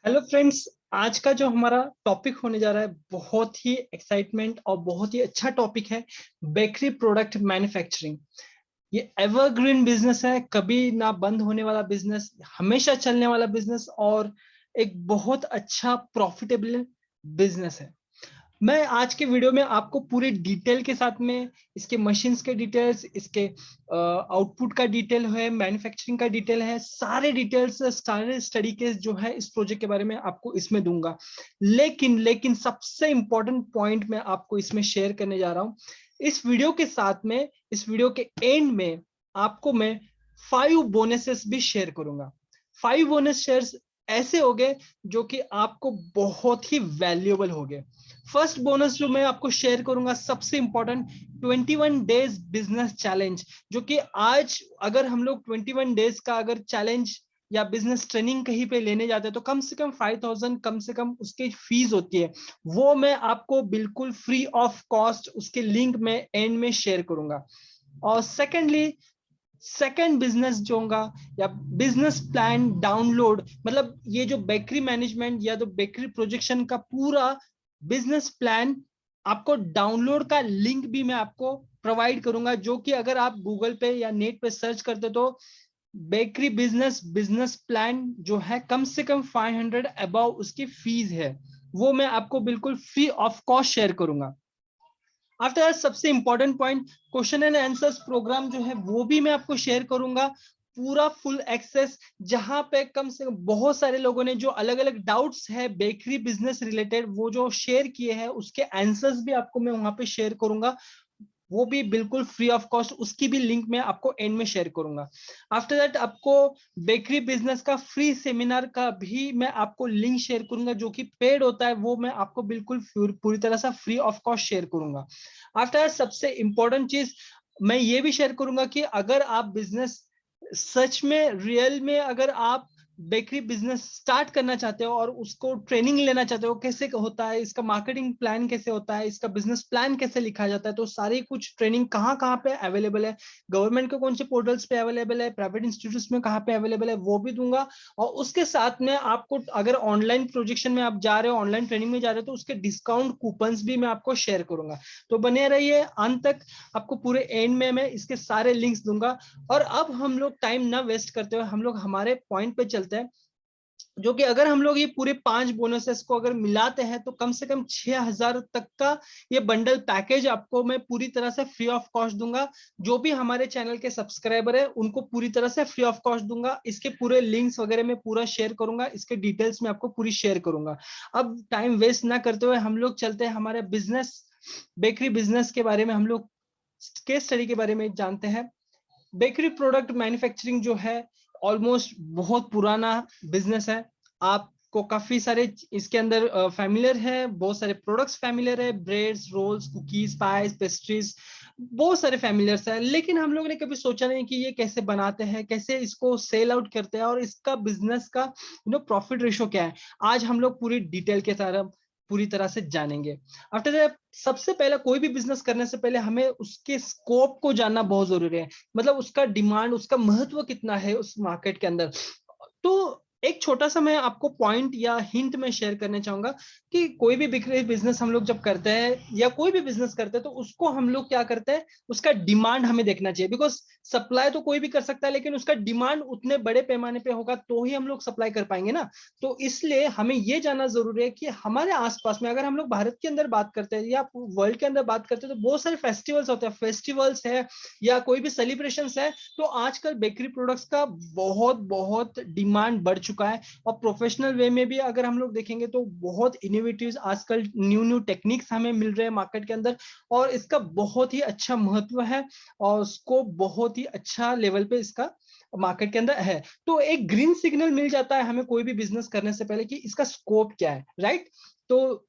Hello friends. आज का जो हमारा टॉपिक होने जा रहा है बहुत ही एक्साइटमेंट और बहुत ही अच्छा टॉपिक है। Bakery product manufacturing. ये एवरग्रीन बिजनेस है, कभी ना बंद होने वाला बिजनेस, हमेशा चलने वाला बिजनेस और एक बहुत अच्छा प्रॉफिटेबल बिजनेस है। मैं आज के वीडियो में आपको पूरे डिटेल के साथ में इसके मशीन्स के डिटेल्स, इसके आउटपुट का डिटेल है, मैन्युफैक्चरिंग का डिटेल है, सारे डिटेल्स, सारे स्टडी केस जो है इस प्रोजेक्ट के बारे में आपको इसमें दूंगा। लेकिन सबसे इंपॉर्टेंट पॉइंट मैं आपको इसमें शेयर करने जा रहा हूं। इस वीडियो के साथ में, इस वीडियो के एंड में आपको मैं 5 बोनसेस भी शेयर करूंगा। 5 बोनस शेयर्स ऐसे हो गए जो कि आपको बहुत ही वैल्यूएबल हो गए। फर्स्ट बोनस जो मैं आपको शेयर करूंगा, सबसे इंपॉर्टेंट, 21 डेज बिजनेस चैलेंज। जो कि आज अगर हम लोग 21 डेज का अगर चैलेंज या बिजनेस ट्रेनिंग कहीं पे लेने जाते हैं तो कम से कम 5,000 कम से कम उसकी फीस होती है। वो मैं आपको बिल्कुल फ्री ऑफ कॉस्ट उसके लिंक में एंड में शेयर करूंगा। और सेकंड बिजनेस जो होगा या बिजनेस प्लान डाउनलोड, मतलब ये जो बेकरी मैनेजमेंट या तो बेकरी प्रोजेक्शन का पूरा बिजनेस प्लान आपको डाउनलोड का लिंक भी मैं आपको प्रोवाइड करूंगा। जो कि अगर आप गूगल पे या नेट पे सर्च करते तो बेकरी बिजनेस प्लान जो है कम से कम 500 अबव उसकी फीस है, वो मैं आपको बिल्कुल फ्री ऑफ कॉस्ट शेयर करूंगा। आफ्टर दैट सबसे important point, question and answers program जो है वो भी मैं आपको शेयर करूंगा, पूरा फुल एक्सेस। जहां पे कम से कम बहुत सारे लोगों ने जो अलग अलग डाउट्स है बेकरी बिजनेस रिलेटेड वो जो शेयर किए हैं उसके आंसर्स भी आपको मैं वहां पे शेयर करूंगा, वो भी बिल्कुल फ्री ऑफ कॉस्ट। उसकी भी लिंक मैं आपको एंड में शेयर करूंगा। आफ्टर दैट आपको बेकरी बिजनेस का फ्री सेमिनार का भी मैं आपको लिंक शेयर करूंगा, जो कि पेड होता है, वो मैं आपको बिल्कुल पूरी तरह से फ्री ऑफ कॉस्ट शेयर करूंगा। आफ्टर दैट सबसे इंपॉर्टेंट चीज मैं ये भी शेयर करूंगा कि अगर आप बिजनेस सच में रियल में अगर आप बेकरी बिजनेस स्टार्ट करना चाहते हो और उसको ट्रेनिंग लेना चाहते हो कैसे होता है, इसका मार्केटिंग प्लान कैसे होता है, इसका बिजनेस प्लान कैसे लिखा जाता है, तो सारी कुछ ट्रेनिंग कहाँ कहाँ पे अवेलेबल है, गवर्नमेंट के कौन से पोर्टल्स पे अवेलेबल है, प्राइवेट इंस्टीट्यूट्स में कहाँ पे अवेलेबल है, वो भी दूंगा। और उसके साथ में आपको अगर ऑनलाइन प्रोजेक्शन में आप जा रहे हो, ऑनलाइन ट्रेनिंग में जा रहे हो, तो उसके डिस्काउंट कूपन्स भी मैं आपको शेयर करूंगा। तो बने रहिए अंत तक, आपको पूरे एंड में मैं इसके सारे लिंक्स दूंगा। और अब हम लोग टाइम ना वेस्ट करते हुए हम लोग हमारे पॉइंट पे चलते हैं, जो कि अगर हम लोग ये पूरे 5 बोनसेस को अगर मिलाते हैं तो कम से कम 6,000 तक का ये बंडल पैकेज आपको मैं पूरी तरह से फ्री ऑफ कॉस्ट दूंगा। जो भी हमारे चैनल के सब्सक्राइबर है उनको पूरी तरह से फ्री ऑफ कॉस्ट दूंगा। इसके पूरे लिंक्स वगैरह में पूरा शेयर करूंगा, इसके डिटेल्स में आपको पूरी शेयर करूंगा। अब टाइम वेस्ट ना करते हुए हम लोग चलते हैं हमारे बिजनेस, बेकरी बिजनेस के बारे में हम लोग केस स्टडी के बारे में जानते हैं। बेकरी प्रोडक्ट मैन्युफैक्चरिंग जो है ऑलमोस्ट बहुत पुराना बिजनेस है। आपको काफी सारे इसके अंदर फैमिलियर है, बहुत सारे प्रोडक्ट्स फैमिलियर है, breads, rolls, cookies, pies, pastries, बहुत सारे फैमिलियर्स है। लेकिन हम लोग ने कभी सोचा नहीं कि ये कैसे बनाते हैं, कैसे इसको सेल आउट करते हैं और इसका बिजनेस का प्रॉफिट रेशो क्या है। आज हम लोग पूरी डिटेल के साथ पूरी तरह से जानेंगे। आफ्टर दैट सबसे पहले कोई भी बिजनेस करने से पहले हमें उसके स्कोप को जानना बहुत जरूरी है, मतलब उसका डिमांड, उसका महत्व कितना है उस मार्केट के अंदर। तो एक छोटा सा मैं आपको पॉइंट या हिंट में शेयर करना चाहूंगा कि कोई भी बिजनेस हम लोग जब करते हैं या कोई भी बिजनेस करते हैं तो उसको हम लोग क्या करते हैं, उसका डिमांड हमें देखना चाहिए। बिकॉज सप्लाई तो कोई भी कर सकता है लेकिन उसका डिमांड उतने बड़े पैमाने पे होगा तो ही हम लोग सप्लाई कर पाएंगे ना। तो इसलिए हमें यह जानना जरूरी है कि हमारे आसपास में, अगर हम लोग भारत के अंदर बात करते हैं या वर्ल्ड के अंदर बात करते हैं, तो बहुत सारे फेस्टिवल्स होते हैं, फेस्टिवल्स है या कोई भी सेलिब्रेशंस है, तो आजकल बेकरी प्रोडक्ट्स का बहुत बहुत डिमांड बढ़ चुका है। और प्रोफेशनल वे में भी अगर हम लोग देखेंगे तो बहुत इनोवेटिव आजकल न्यू न्यू टेक्निक्स हमें मिल रहे हैं मार्केट के अंदर, और इसका बहुत ही अच्छा महत्व है और उसको बहुत ही अच्छा लेवल पे इसका मार्केट के अंदर है। तो एक ग्रीन सिग्नल मिल जाता है हमें कोई भी बिजनेस करने से पहले कि इसका स्कोप क्या है, राइट। तो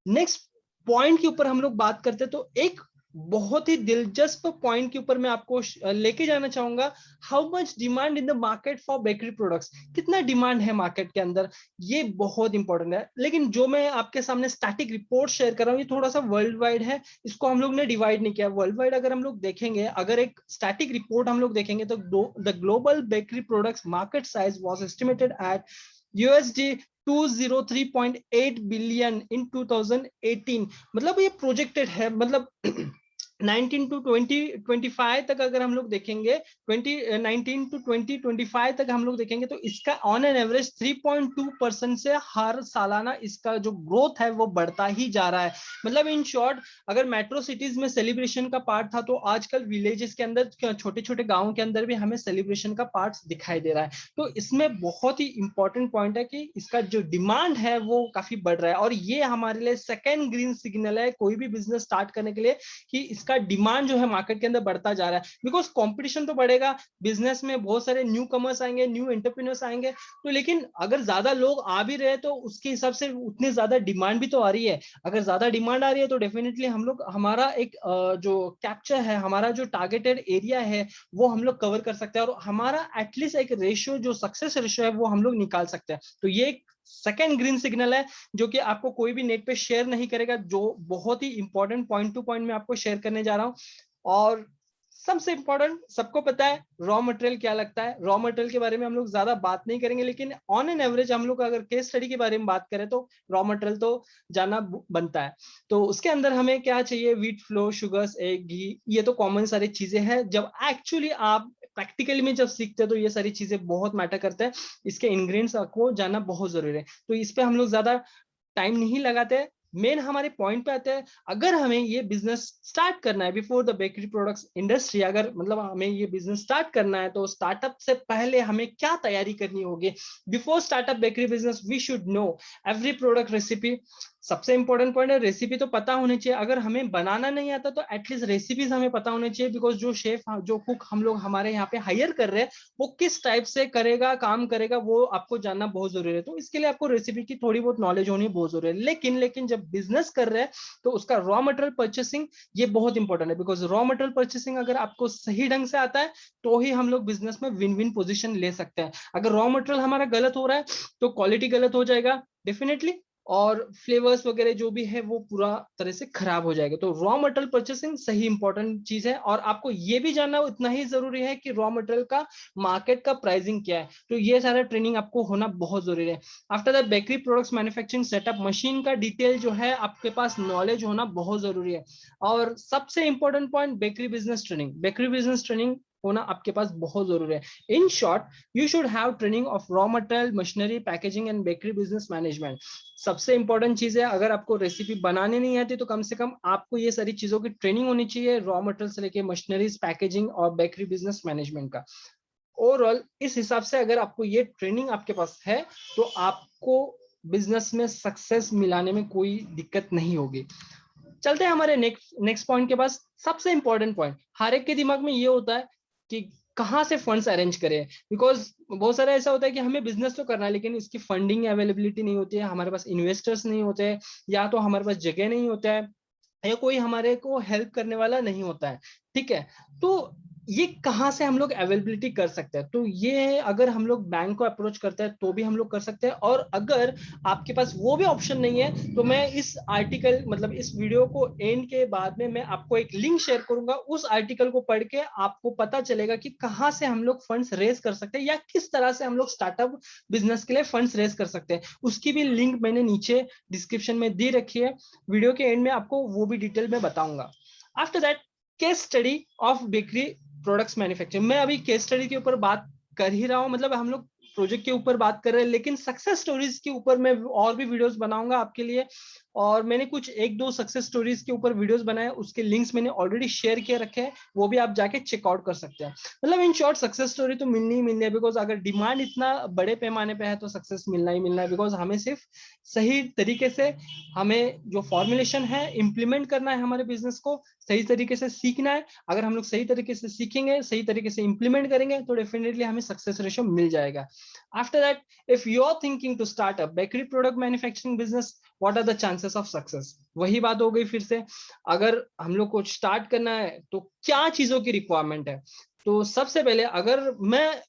नेक्स्ट पॉइंट के ऊपर हम लोग बात करते हैं, तो एक बहुत ही दिलचस्प पॉइंट के ऊपर मैं आपको लेके जाना चाहूंगा। How much demand in the market for bakery products, कितना डिमांड है मार्केट के अंदर, ये बहुत इंपॉर्टेंट है। लेकिन जो मैं आपके सामने स्टैटिक रिपोर्ट शेयर कर रहा हूँ ये थोड़ा सा वर्ल्ड वाइड है, इसको हम लोग ने डिवाइड नहीं किया। वर्ल्ड वाइड अगर हम लोग देखेंगे, अगर एक स्टैटिक रिपोर्ट हम लोग देखेंगे तो the global bakery products market size was estimated at USD 203.8 billion in 2018। मतलब ये प्रोजेक्टेड है, मतलब 19 टू 2025 तक अगर हम लोग देखेंगे, 2019 टू 2025 तक हम लोग देखेंगे, तो इसका ऑन एन एवरेज 3.2% से हर सालाना इसका जो ग्रोथ है वो बढ़ता ही जा रहा है। मतलब इन शॉर्ट, अगर मेट्रो सिटीज में सेलिब्रेशन का पार्ट था, तो आजकल विलेजेस के अंदर, छोटे छोटे गांवों के अंदर भी हमें सेलिब्रेशन का पार्ट दिखाई दे रहा है। तो इसमें बहुत ही इंपॉर्टेंट पॉइंट है कि इसका जो डिमांड है वो काफी बढ़ रहा है, और ये हमारे लिए सेकेंड ग्रीन सिग्नल है कोई भी बिजनेस स्टार्ट करने के लिए, कि इसका डिमांड जो है मार्केट के अंदर बढ़ता जा रहा है। बिकॉज कंपटीशन तो बढ़ेगा, बिजनेस में बहुत सारे न्यू कमर्स आएंगे, न्यू एंटरप्रेन्योर्स आएंगे, तो लेकिन अगर ज्यादा लोग आ भी रहे तो उसके हिसाब से उतनी ज्यादा डिमांड भी तो आ रही है। अगर ज्यादा डिमांड आ रही है तो डेफिनेटली हम लोग, हमारा एक जो कैप्चर है, हमारा जो टारगेटेड एरिया है वो हम लोग कवर कर सकते हैं, और हमारा एटलीस्ट एक रेशियो, जो सक्सेस रेशियो है वो हम लोग निकाल सकते हैं। तो ये एक सेकेंड ग्रीन सिग्नल है जो कि आपको कोई भी नेट पे शेयर नहीं करेगा, जो बहुत ही इंपॉर्टेंट पॉइंट टू पॉइंट में आपको शेयर करने जा रहा हूं। और सबसे इंपॉर्टेंट, सबको पता है रॉ मटेरियल क्या लगता है, रॉ मटेरियल के बारे में हम लोग ज्यादा बात नहीं करेंगे, लेकिन ऑन एन एवरेज हम लोग अगर केस स्टडी के बारे में बात करें तो रॉ मटेरियल तो जाना बनता है। तो उसके अंदर हमें क्या चाहिए, व्हीट फ्लो, शुगर्स, एग, घी, ये तो कॉमन सारी चीजें हैं। जब एक्चुअली आप प्रैक्टिकली में जब सीखते हैं तो ये सारी चीजें बहुत मैटर करते हैं, इसके इंग्रेडिएंट्स को जानना बहुत जरूरी है। तो इस पे हम लोग ज्यादा टाइम नहीं लगाते, मेन हमारे पॉइंट पे आते हैं। अगर हमें ये बिजनेस स्टार्ट करना है before the bakery products industry, अगर मतलब हमें ये बिजनेस स्टार्ट करना है, तो स्टार्टअप से पहले हमें क्या तैयारी करनी होगी। Before startup bakery business we should know every product recipe. सबसे इंपॉर्टेंट पॉइंट है, रेसिपी तो पता होनी चाहिए। अगर हमें बनाना नहीं आता तो एटलीस्ट रेसिपीज हमें पता होनी चाहिए, बिकॉज जो शेफ, जो कुक हम लोग हमारे यहाँ पे हायर कर रहे हैं, वो किस टाइप से करेगा, काम करेगा, वो आपको जानना बहुत जरूरी है। तो इसके लिए आपको रेसिपी की थोड़ी बहुत नॉलेज होनी बहुत जरूरी है। लेकिन जब बिजनेस कर रहे हैं तो उसका रॉ मटेरियल परचेसिंग ये बहुत इंपॉर्टेंट है, बिकॉज रॉ मटेरियल परचेसिंग अगर आपको सही ढंग से आता है तो ही हम लोग बिजनेस में विन विन पोजिशन ले सकते हैं। अगर रॉ मटेरियल हमारा गलत हो रहा है तो क्वालिटी गलत हो जाएगा डेफिनेटली, और फ्लेवर्स वगैरह जो भी है वो पूरा तरह से खराब हो जाएगा। तो रॉ मटेरियल परचेसिंग सही इंपॉर्टेंट चीज है, और आपको ये भी जानना उतना ही जरूरी है कि रॉ मटेरियल का मार्केट का प्राइसिंग क्या है। तो ये सारा ट्रेनिंग आपको होना बहुत जरूरी है। After that bakery products manufacturing setup, machine का डिटेल जो है आपके पास नॉलेज होना बहुत जरूरी है। और सबसे important point, bakery business training, bakery business training होना आपके पास बहुत जरूरी है। In short, you should have training of raw material, machinery, packaging and bakery business management. सबसे इंपॉर्टेंट चीज है, अगर आपको रेसिपी बनाने नहीं आती तो कम से कम आपको ये सारी चीजों की ट्रेनिंग होनी चाहिए, रॉ मटेरियल से लेके मशीनरीज, पैकेजिंग और बेकरी बिजनेस मैनेजमेंट का। ओवरऑल इस हिसाब से अगर आपको ये ट्रेनिंग आपके पास है तो आपको बिजनेस में सक्सेस मिलाने में कोई दिक्कत नहीं होगी। चलते हैं हमारे नेक्स्ट पॉइंट के पास। सबसे इंपॉर्टेंट पॉइंट, हर एक के दिमाग में ये होता है कि कहाँ से फंड्स अरेंज करें, बिकॉज बहुत सारा ऐसा होता है कि हमें बिजनेस तो करना है लेकिन इसकी फंडिंग अवेलेबिलिटी नहीं होती है, हमारे पास इन्वेस्टर्स नहीं होते हैं, या तो हमारे पास जगह नहीं होता है, या कोई हमारे को हेल्प करने वाला नहीं होता है। ठीक है, तो ये कहाँ से हम लोग अवेलेबिलिटी कर सकते हैं, तो ये अगर हम लोग बैंक को अप्रोच करते हैं तो भी हम लोग कर सकते हैं। और अगर आपके पास वो भी ऑप्शन नहीं है तो मैं इस आर्टिकल, मतलब इस वीडियो को एंड के बाद में मैं आपको एक लिंक शेयर करूंगा, उस आर्टिकल को पढ़ के आपको पता चलेगा कि कहाँ से हम लोग फंड्स रेज कर सकते हैं, या किस तरह से हम लोग स्टार्टअप बिजनेस के लिए फंड्स रेज कर सकते हैं। उसकी भी लिंक मैंने नीचे डिस्क्रिप्शन में दी रखी है, वीडियो के एंड में आपको वो भी डिटेल में बताऊंगा। After that, case study of bakery products manufacturing. मैं अभी केस स्टडी के ऊपर बात कर ही रहा हूं, मतलब हम लोग प्रोजेक्ट के ऊपर बात कर रहे हैं, लेकिन सक्सेस स्टोरीज के ऊपर मैं और भी वीडियोस बनाऊंगा आपके लिए। और मैंने कुछ एक दो सक्सेस स्टोरीज के ऊपर वीडियोस बनाए, उसके लिंक्स मैंने ऑलरेडी शेयर किए रखे हैं, वो भी आप जाके चेकआउट कर सकते हैं। मतलब इन शॉर्ट, सक्सेस स्टोरी तो मिलनी ही मिलनी है, बिकॉज अगर डिमांड इतना बड़े पैमाने पे है तो सक्सेस मिलना ही मिलना है। बिकॉज हमें सिर्फ सही तरीके से, हमें जो फॉर्मुलेशन है इम्प्लीमेंट करना है, हमारे बिजनेस को सही तरीके से सीखना है। अगर हम लोग सही तरीके से सीखेंगे, सही तरीके से इंप्लीमेंट करेंगे तो डेफिनेटली हमें सक्सेस रेशियो मिल जाएगा। After that, if you are thinking to start a bakery product manufacturing business, what are the chances of success. वही बात हो गई फिर से, अगर हम लोग को स्टार्ट करना है तो क्या चीजों की रिक्वायरमेंट है। तो सबसे पहले अगर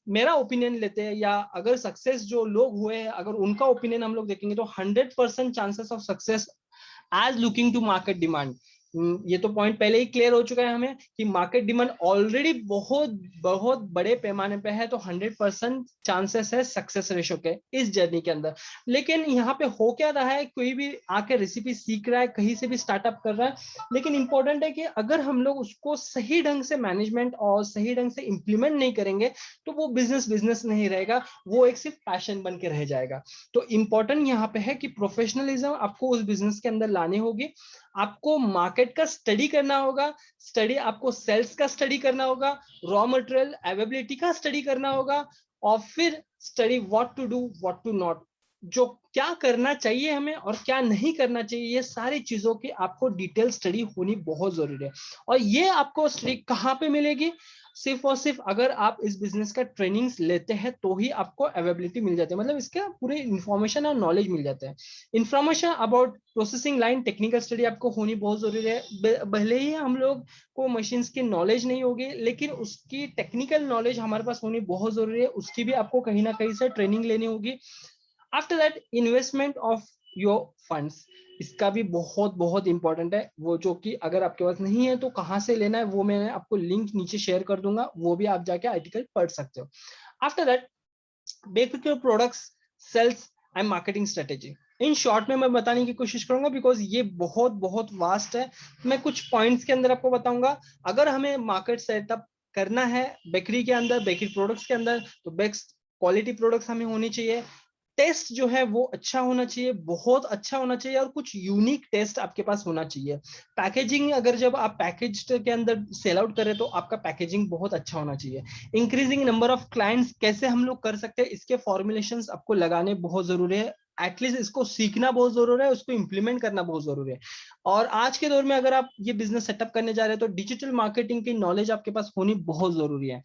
मेरा ओपिनियन लेते हैं, या अगर सक्सेस जो लोग हुए हैं अगर उनका ओपिनियन हम लोग देखेंगे, तो 100% chances of success as looking to market demand. ये तो पॉइंट पहले ही क्लियर हो चुका है हमें कि मार्केट डिमांड ऑलरेडी बहुत बहुत बड़े पैमाने पे है, तो 100% चांसेस है सक्सेस रेशो के इस जर्नी के अंदर। लेकिन यहाँ पे हो क्या रहा है, कोई भी आके रेसिपी सीख रहा है, कहीं से भी स्टार्टअप कर रहा है, लेकिन इंपॉर्टेंट है कि अगर हम लोग उसको सही ढंग से मैनेजमेंट और सही ढंग से इंप्लीमेंट नहीं करेंगे तो वो बिजनेस बिजनेस नहीं रहेगा, वो एक सिर्फ पैशन बन के रह जाएगा। तो इंपॉर्टेंट यहाँ पे है कि प्रोफेशनलिज्म आपको उस बिजनेस के अंदर लानी होगी, आपको मार्केट का स्टडी करना होगा, स्टडी आपको सेल्स का स्टडी करना होगा, रॉ मटेरियल अवेलेबिलिटी का स्टडी करना होगा, और फिर study what to do what to not, जो क्या करना चाहिए हमें और क्या नहीं करना चाहिए, ये सारी चीजों की आपको डिटेल स्टडी होनी बहुत जरूरी है। और ये आपको स्टडी कहाँ पे मिलेगी, सिर्फ और सिर्फ अगर आप इस बिजनेस का ट्रेनिंग्स लेते हैं तो ही आपको अवेलेबिलिटी मिल जाती है, मतलब इसका पूरे इंफॉर्मेशन और नॉलेज मिल जाता है। Information about processing line technical study आपको होनी बहुत जरूरी है। भले ही हम लोग को मशीन्स की नॉलेज नहीं होगी, लेकिन उसकी टेक्निकल नॉलेज हमारे पास होनी बहुत जरूरी है, उसकी भी आपको कहीं ना कहीं से ट्रेनिंग लेनी होगी। After that investment of your funds, इसका भी बहुत बहुत इंपॉर्टेंट है, वो जो कि अगर आपके पास नहीं है तो कहाँ से लेना है, वो मैंने आपको लिंक नीचे शेयर कर दूंगा, वो भी आप जाके आर्टिकल पढ़ सकते हो। After that basic products, sales and marketing strategy, in short में मैं बताने की कोशिश करूंगा बिकॉज ये बहुत बहुत वास्ट है। मैं कुछ पॉइंट्स के अंदर आपको बताऊंगा। अगर हमें मार्केट सेटअप करना है बेकरी के अंदर, बेकरी प्रोडक्ट्स के अंदर, तो बेस्ट क्वालिटी प्रोडक्ट्स हमें होनी चाहिए, टेस्ट जो है वो अच्छा होना चाहिए, बहुत अच्छा होना चाहिए, और कुछ यूनिक टेस्ट आपके पास होना चाहिए। पैकेजिंग, अगर जब आप पैकेज के अंदर सेल आउट करें तो आपका पैकेजिंग बहुत अच्छा होना चाहिए। इंक्रीजिंग नंबर ऑफ क्लाइंट्स कैसे हम लोग कर सकते हैं, इसके फॉर्मुलेशंस आपको लगाने बहुत जरूरी है, एटलीस्ट इसको सीखना बहुत जरूरी है, उसको इंप्लीमेंट करना बहुत जरूरी है। और आज के दौर में अगर आप ये बिजनेस सेटअप करने जा रहे हैं तो डिजिटल मार्केटिंग की नॉलेज आपके पास होनी बहुत जरूरी है।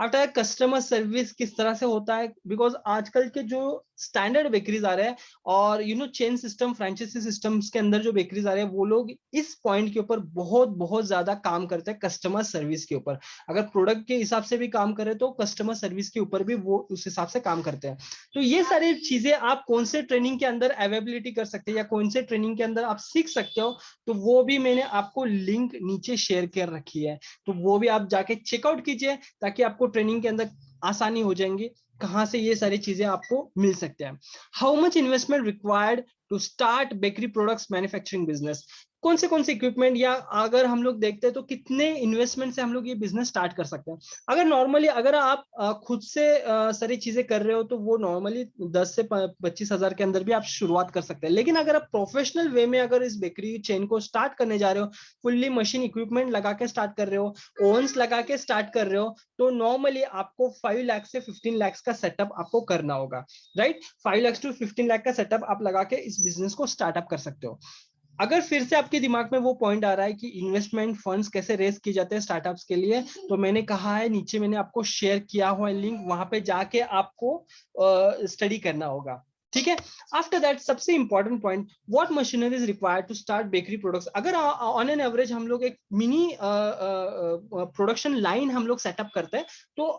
आता है कस्टमर सर्विस किस तरह से होता है, बिकॉज आजकल के जो स्टैंडर्ड बेकरीज आ रहे हैं और चेन सिस्टम फ्रेंचाइजी सिस्टम्स के अंदर जो बेकरीज आ रहे हैं, वो लोग इस पॉइंट के ऊपर बहुत बहुत ज्यादा काम करते हैं, कस्टमर सर्विस के ऊपर। अगर प्रोडक्ट के हिसाब से भी काम करें तो कस्टमर सर्विस के ऊपर भी वो उस हिसाब से काम करते हैं। तो ये सारी चीजें आप कौन से ट्रेनिंग के अंदर अवेलेबिलिटी कर सकते हैं या कौन से ट्रेनिंग के अंदर आप सीख सकते हो, तो वो भी मैंने आपको लिंक नीचे शेयर कर रखी है, तो वो भी आप जाके चेकआउट कीजिए ताकि आपको ट्रेनिंग के अंदर आसानी हो जाएंगी कहां से ये सारी चीजें आपको मिल सकते हैं। How much investment required to start bakery products manufacturing business, कौन से इक्विपमेंट, या अगर हम लोग देखते हैं तो कितने इन्वेस्टमेंट से हम लोग ये बिजनेस स्टार्ट कर सकते हैं। अगर नॉर्मली अगर आप खुद से सारी चीजें कर रहे हो तो वो नॉर्मली 10 से 25 हजार के अंदर भी आप शुरुआत कर सकते हैं। लेकिन अगर आप प्रोफेशनल वे में अगर इस बेकरी चेन को स्टार्ट करने जा रहे हो, फुल्ली मशीन इक्विपमेंट लगा के स्टार्ट कर रहे हो, ओवंस लगा के स्टार्ट कर रहे हो, तो नॉर्मली आपको 5 लाख से 15 लाख का सेटअप आपको करना होगा, राइट। 5 लाख टू 15 लाख का सेटअप आप लगा के इस बिजनेस को स्टार्टअप कर सकते हो। अगर फिर से आपके दिमाग में वो पॉइंट आ रहा है कि इन्वेस्टमेंट फंड्स कैसे रेज किए जाते हैं स्टार्टअप्स के लिए, तो मैंने कहा है नीचे मैंने आपको शेयर किया हुआ लिंक, वहां पे जाके आपको स्टडी करना होगा, ठीक है। आफ्टर दैट सबसे important point, what machinery is required to start bakery products. अगर ऑन एन एवरेज हम लोग एक मिनी प्रोडक्शन लाइन हम लोग सेटअप करते हैं तो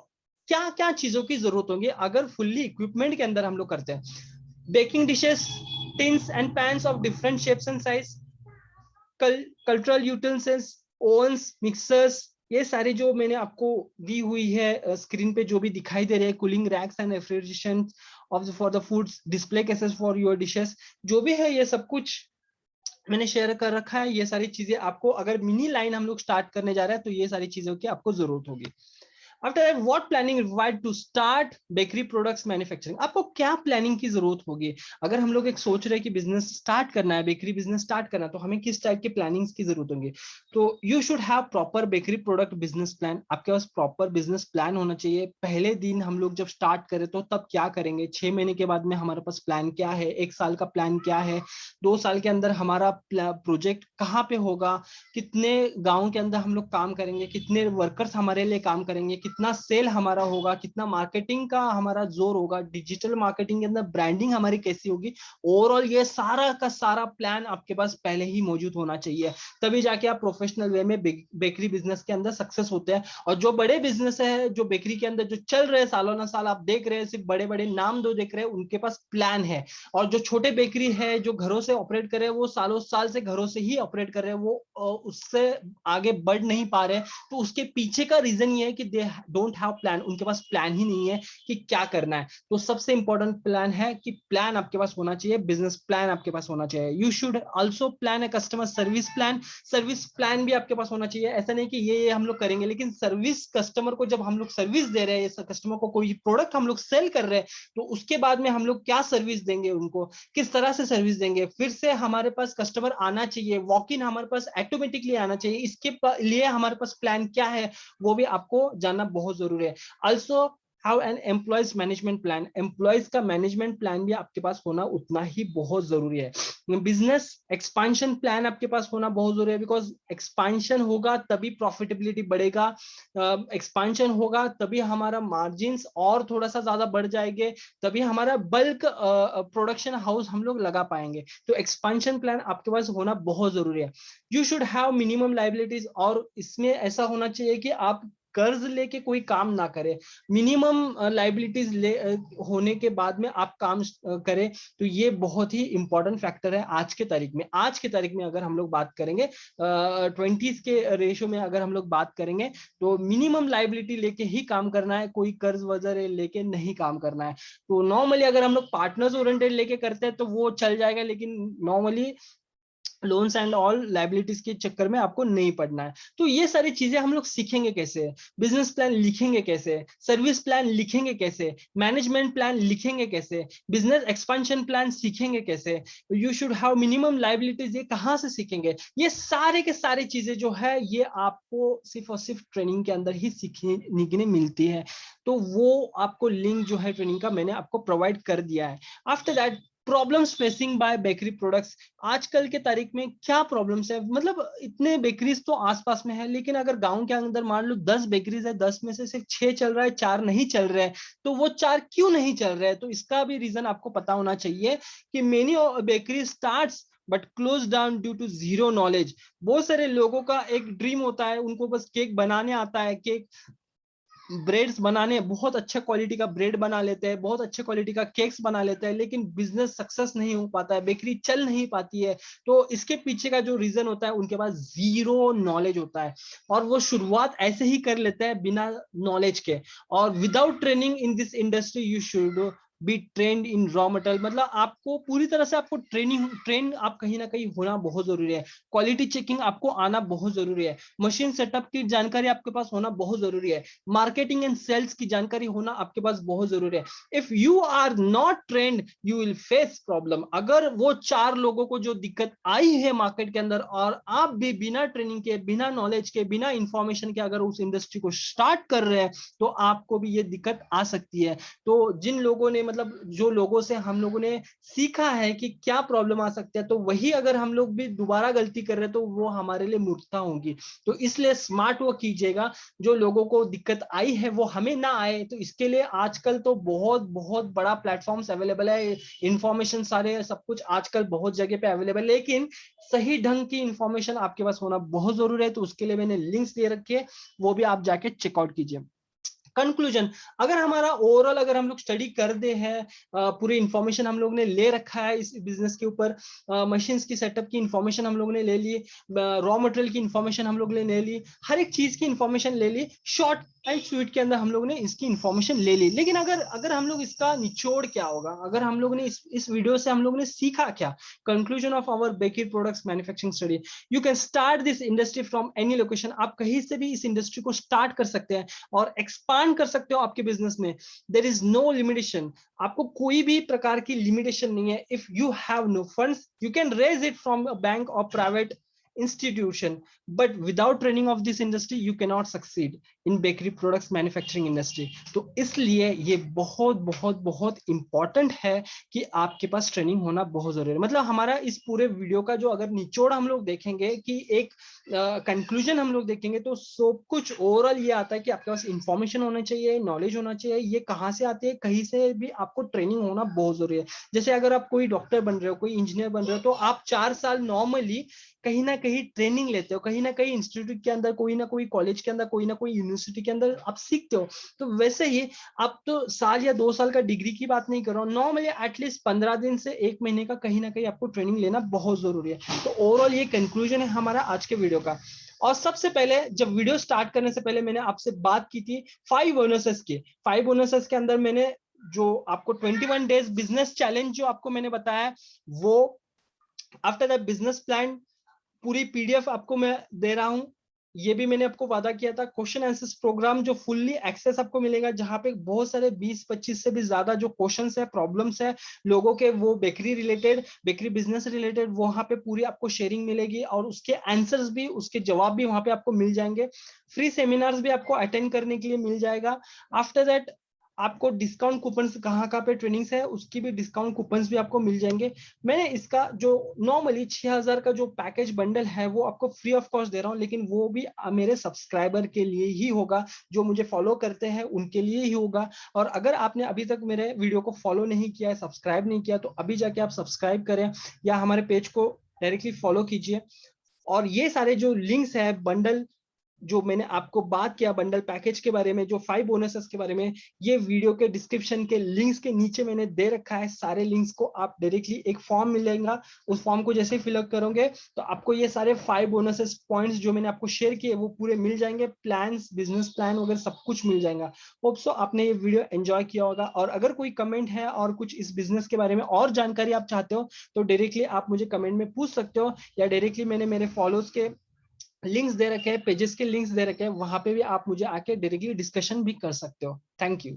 क्या क्या चीजों की जरूरत होगी अगर फुल्ली इक्विपमेंट के अंदर हम लोग करते हैं। Baking dishes, tins and pans of different shapes and size, cultural utensils, ovens, mixers, ये सारी जो मैंने आपको दी हुई है स्क्रीन पे जो भी दिखाई दे रहे हैं, cooling racks and refrigeration of for the foods, display cases for your dishes, जो भी है ये सब कुछ मैंने शेयर कर रखा है। ये सारी चीजें आपको अगर मिनी लाइन हम लोग स्टार्ट करने जा रहे हैं तो ये सारी चीजों की आपको जरूरत होगी। After that what planning required to start bakery products manufacturing, आपको क्या प्लानिंग की जरूरत होगी। अगर हम लोग एक सोच रहे हैं कि बिजनेस स्टार्ट करना है, बेकरी बिजनेस स्टार्ट करना है, तो हमें किस टाइप की प्लानिंग्स की जरूरत होगी। तो you should have proper bakery product business plan, आपके पास प्रॉपर बिजनेस प्लान होना चाहिए। पहले दिन हम लोग जब स्टार्ट करें तो तब क्या करेंगे, 6 महीने के बाद में हमारे पास प्लान क्या है, 1 साल का प्लान क्या है, 2 साल के अंदर हमारा प्रोजेक्ट कहाँ पे होगा, कितने गाँव के अंदर हम लोग काम करेंगे, कितने वर्कर्स हमारे लिए काम करेंगे, कितना सेल हमारा होगा, कितना मार्केटिंग का हमारा जोर होगा, डिजिटल मार्केटिंग के अंदर ब्रांडिंग हमारी कैसी होगी, ओवरऑल ये सारा का सारा प्लान आपके पास पहले ही मौजूद होना चाहिए। तभी जाके आप प्रोफेशनल वे में बेकरी बिजनेस के अंदर सक्सेस होते हैं। और जो बड़े बिजनेस है, जो बेकरी के अंदर जो चल रहे हैं सालों ना साल, आप देख रहे हैं सिर्फ बड़े बड़े नाम दो देख रहे हैं, उनके पास प्लान है। और जो छोटे बेकरी है जो घरों से ऑपरेट कर रहे हैं, वो सालों साल से घरों से ही ऑपरेट कर रहे हैं, वो उससे आगे बढ़ नहीं पा रहे। तो उसके पीछे का रीजन ये है कि दे डोंट हैव प्लान, उनके पास प्लान ही नहीं है कि क्या करना है। तो सबसे इंपॉर्टेंट प्लान है कि प्लान आपके पास होना चाहिए, बिजनेस प्लान आपके पास होना चाहिए। You should also plan a customer service plan, service plan भी आपके पास होना चाहिए। ऐसा नहीं कि ये हम लोग करेंगे, लेकिन सर्विस कस्टमर को जब हम लोग सर्विस दे रहे हैं, कस्टमर को कोई प्रोडक्ट हम लोग सेल कर रहे हैं, तो उसके बाद में हम लोग क्या सर्विस देंगे, उनको किस तरह से सर्विस देंगे, फिर से हमारे पास कस्टमर आना चाहिए, वॉक इन हमारे पास ऑटोमेटिकली आना चाहिए, इसके लिए हमारे पास प्लान क्या है वो भी आपको जानना बहुत जरूरी है। Also how an employees management plan, employees का मैनेजमेंट प्लान भी आपके पास होना उतना ही बहुत जरूरी है। बिजनेस एक्सपांशन प्लान आपके पास होना बहुत जरूरी है, बिकॉज एक्सपांशन होगा तभी प्रॉफिटेबिलिटी बढ़ेगा, एक्सपांशन होगा तभी हमारा मार्जिन्स और थोड़ा सा ज्यादा बढ़ जाएंगे, तभी हमारा बल्क प्रोडक्शन हाउस हम लोग लगा पाएंगे। तो एक्सपांशन प्लान आपके पास होना बहुत जरूरी है। You should have minimum liabilities, और इसमें ऐसा होना चाहिए कि आप कर्ज लेके कोई काम ना करें, मिनिमम लाइबिलिटीज होने के बाद में आप काम करें। तो ये बहुत ही इंपॉर्टेंट फैक्टर है आज के तारीख में। आज के तारीख में अगर हम लोग बात करेंगे 20s के रेशो में अगर हम लोग बात करेंगे, तो मिनिमम लाइबिलिटी लेके ही काम करना है, कोई कर्ज वगैरह लेके नहीं काम करना है। तो नॉर्मली अगर हम लोग पार्टनर्स ओरिएंटेड लेके करते हैं तो वो चल जाएगा, लेकिन normally loans and all liabilities के चक्कर में आपको नहीं पड़ना है। तो ये सारी चीजें हम लोग सीखेंगे कैसे, बिजनेस प्लान लिखेंगे कैसे, सर्विस प्लान लिखेंगे कैसे, मैनेजमेंट प्लान लिखेंगे कैसे, बिजनेस एक्सपेंशन प्लान सीखेंगे कैसे, you should have minimum liabilities, ये कहाँ से सीखेंगे। ये सारे के सारी चीजें जो है ये आपको सिर्फ और सिर्फ ट्रेनिंग के अंदर ही सीखने के लिए मिलती है। तो वो आपको लिंक जो है ट्रेनिंग का मैंने आपको प्रोवाइड कर दिया है। After that, problems facing by bakery products, आजकल के तारीख में क्या प्रॉब्लम्स है, मतलब इतने बेकरीज तो आसपास में है, लेकिन अगर गांव के अंदर मान लो 10 बेकरीज है, 10 में से सिर्फ 6 चल रहा है, 4 नहीं चल रहे हैं, तो वो 4 क्यों नहीं चल रहे हैं, तो इसका भी रीजन आपको पता होना चाहिए कि many bakery starts but close down due to zero knowledge. बहुत सारे लोगों का एक ड्रीम होता है, उनको बस केक बनाने आता है, केक ब्रेड्स बनाने, बहुत अच्छे क्वालिटी का ब्रेड बना लेते हैं, बहुत अच्छे क्वालिटी का केक्स बना लेते हैं, लेकिन बिजनेस सक्सेस नहीं हो पाता है, बेकरी चल नहीं पाती है। तो इसके पीछे का जो रीजन होता है, उनके पास जीरो नॉलेज होता है, और वो शुरुआत ऐसे ही कर लेते हैं बिना नॉलेज के। और without training in this industry you should be trend in raw material, मतलब आपको पूरी तरह से आपको ट्रेन आप कहीं ना कहीं होना बहुत जरूरी है, क्वालिटी चेकिंग आपको आना बहुत जरूरी है, मशीन सेटअप की जानकारी आपके पास होना बहुत जरूरी है, मार्केटिंग एंड सेल्स की जानकारी होना आपके पास बहुत जरूरी है। If you are not trained you will face problem. अगर वो 4 लोगों को जो दिक्कत आई है मार्केट के अंदर, और आप भी बिना ट्रेनिंग के, बिना नॉलेज के, बिना इंफॉर्मेशन के अगर उस इंडस्ट्री को स्टार्ट कर रहे हैं, तो आपको भी ये दिक्कत आ सकती है। तो जिन लोगों ने, मतलब जो लोगों से हम लोगों ने सीखा है कि क्या प्रॉब्लम आ सकता है, तो वही अगर हम लोग भी दोबारा गलती कर रहे हैं तो वो हमारे लिए मूर्खता होगी। तो इसलिए स्मार्ट वर्क कीजिएगा, जो लोगों को दिक्कत आई है वो हमें ना आए। तो इसके लिए आजकल तो बहुत बहुत बड़ा प्लेटफॉर्म्स अवेलेबल है, इंफॉर्मेशन सारे सब कुछ आजकल बहुत जगह पे अवेलेबल है, लेकिन सही ढंग की इंफॉर्मेशन आपके पास होना बहुत जरूरी है। तो उसके लिए मैंने लिंक्स दे रखे हैं, वो भी आप जाके चेकआउट कीजिए। कंक्लूजन, अगर हमारा ओवरऑल अगर हम लोग स्टडी कर दे हैं, पूरी इंफॉर्मेशन हम लोग ने ले रखा है इस बिजनेस के ऊपर, मशीन्स की सेटअप की इंफॉर्मेशन हम लोग ने ले ली, रॉ मटेरियल की इंफॉर्मेशन हम लोग ने ले ली, हर एक चीज की इंफॉर्मेशन ले ली, शॉर्ट एंड स्वीट के अंदर हम लोग ने इसकी इंफॉर्मेशन ले ली। लेकिन अगर अगर हम लोग इसका निचोड़ क्या होगा, अगर हम लोग ने इस वीडियो से हम लोग ने सीखा क्या, conclusion of our bakery products manufacturing study, you can start this industry from any location, आप कहीं से भी इस इंडस्ट्री को स्टार्ट कर सकते हैं और एक्सपांड कर सकते हो आपके बिजनेस में। देयर इज नो लिमिटेशन, आपको कोई भी प्रकार की लिमिटेशन नहीं है। If you have no funds you can raise it from a bank और private institution, but without training of this industry you cannot succeed in bakery products manufacturing industry. तो इसलिए ये बहुत बहुत बहुत इंपॉर्टेंट है कि आपके पास ट्रेनिंग होना बहुत जरूरी है। मतलब हमारा इस पूरे वीडियो का जो अगर निचोड़ हम लोग देखेंगे कि एक कंक्लूजन हम लोग देखेंगे तो सब कुछ ओवरऑल ये आता है कि आपके पास इंफॉर्मेशन होना चाहिए, नॉलेज होना चाहिए। ये कहाँ से आती है, कहीं से भी आपको ट्रेनिंग होना बहुत जरूरी है। जैसे अगर आप कोई डॉक्टर बन रहे हो, कोई इंजीनियर बन रहे हो, तो आप 4 साल नॉर्मली कहीं ना कहीं ट्रेनिंग लेते हो, कहीं ना कहीं इंस्टीट्यूट के अंदर, कोई ना कोई कॉलेज के अंदर, कोई ना कोई यूनिवर्सिटी के अंदर आप सीखते हो। तो वैसे ही आप तो साल या 2 साल का डिग्री की बात नहीं कर रहा हूँ, नॉर्मली एटलीस्ट 15 दिन से 1 महीने का कहीं ना कहीं आपको ट्रेनिंग लेना बहुत जरूरी है। तो ओवरऑल ये कंक्लूजन है हमारा आज के वीडियो का। और सबसे पहले जब वीडियो स्टार्ट करने से पहले मैंने आपसे बात की थी 5 बोनसेस की। 5 बोनसेस के अंदर मैंने जो आपको 21 डेज बिजनेस चैलेंज जो आपको मैंने बताया, वो आफ्टर द बिजनेस प्लान पूरी पीडीएफ आपको मैं दे रहा हूं। ये भी मैंने आपको वादा किया था। क्वेश्चन आंसर्स प्रोग्राम जो फुल्ली एक्सेस आपको मिलेगा, जहां पे बहुत सारे 20-25 से भी ज्यादा जो क्वेश्चंस है, प्रॉब्लम्स है लोगों के, वो bakery related, bakery business related, वहां पे पूरी आपको शेयरिंग मिलेगी और उसके आंसर्स भी, उसके जवाब भी वहां पे आपको मिल जाएंगे। फ्री सेमिनार्स भी आपको अटेंड करने के लिए मिल जाएगा। आफ्टर दैट आपको डिस्काउंट कूपन कहाँ पे ट्रेनिंग्स है उसकी भी डिस्काउंट कूपन भी आपको मिल जाएंगे। मैंने इसका जो नॉर्मली 6000 का जो पैकेज बंडल है वो आपको फ्री ऑफ कॉस्ट दे रहा हूं, लेकिन वो भी मेरे सब्सक्राइबर के लिए ही होगा, जो मुझे फॉलो करते हैं उनके लिए ही होगा। और अगर आपने अभी तक मेरे वीडियो को फॉलो नहीं किया है, सब्सक्राइब नहीं किया, तो अभी जाके आप सब्सक्राइब करें या हमारे पेज को डायरेक्टली फॉलो कीजिए। और ये सारे जो लिंक्स है बंडल, जो मैंने आपको बात किया बंडल पैकेज के बारे में, जो 5 बोनसेस के बारे में, ये वीडियो के डिस्क्रिप्शन के लिंक्स के नीचे मैंने दे रखा है। सारे लिंक्स को आप डायरेक्टली एक फॉर्म मिलेगा, उस फॉर्म को जैसे फिलअप करोगे तो आपको ये सारे 5 बोनसेस पॉइंट्स जो मैंने आपको शेयर किए वो पूरे मिल जाएंगे। प्लान्स, बिजनेस प्लान वगैरह सब कुछ मिल जाएगा। होप सो आपने ये वीडियो एंजॉय किया होगा। और अगर कोई कमेंट है और कुछ इस बिजनेस के बारे में और जानकारी आप चाहते हो तो डायरेक्टली आप मुझे कमेंट में पूछ सकते हो, या डायरेक्टली मैंने मेरे फॉलोज के लिंक्स दे रखे हैं, पेजेस के लिंक्स दे रखे हैं, वहां पे भी आप मुझे आके डायरेक्टली डिस्कशन भी कर सकते हो। Thank you.